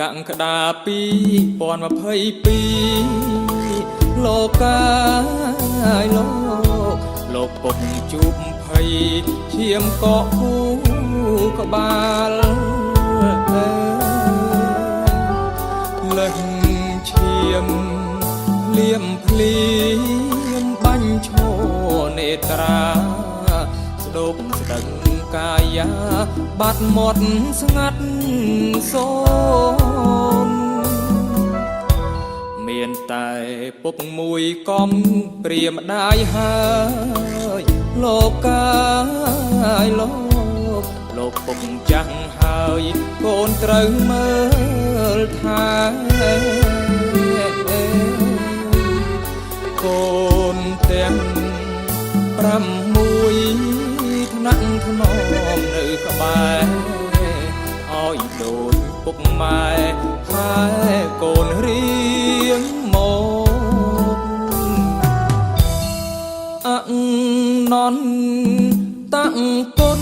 កង្កដា2022លោកកាយលោកពុកជួបភ័យឈាមកកគូក្បាលលឹងឈាមលៀមភ្លៀមបាញ់ឈរនេត្រាស្ដុកស្ដឹងកាយាបាត់មាត់ស្ងាត់សូនមានតែពុកមួយកំព្រាម្ដាយហើយលោកកាយលោកពុកចាំងហើយកូនត្រូវមើលថែកូនទាំង6ថ្នាក់ថ្នមនៅក្បែរឲ្យដូចពុកម៉ែថែកូនរៀងមកអណន់តាំងគុណ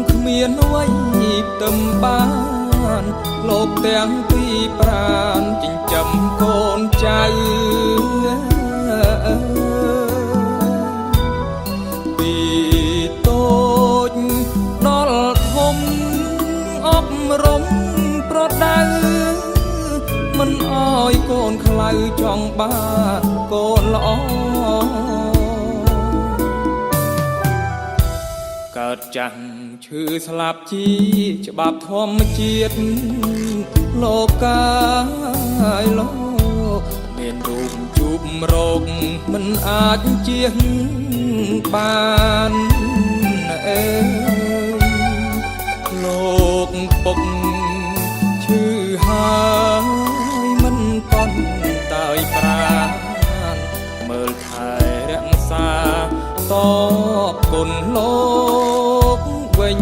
គ្មានអ្វីទឹមបានលោកទាំងពីរប្រានចិញ្ចឹមកូនចៅពីតូចដល់ធំអប់រំប្រដៅមិនអោយកូនខ្លៅចង់បានកូនល្អកើតចាស់ឈឺស្លាប់ជាច្បាប់ធម្មជាតិលោកកាយលោកមានរូបជួបរោគមិនអាចជៀសបានលោកពុកឈឺហើយមិនតន់តើយប្រានមើលថែរក្សាតបគុណលោកវិញ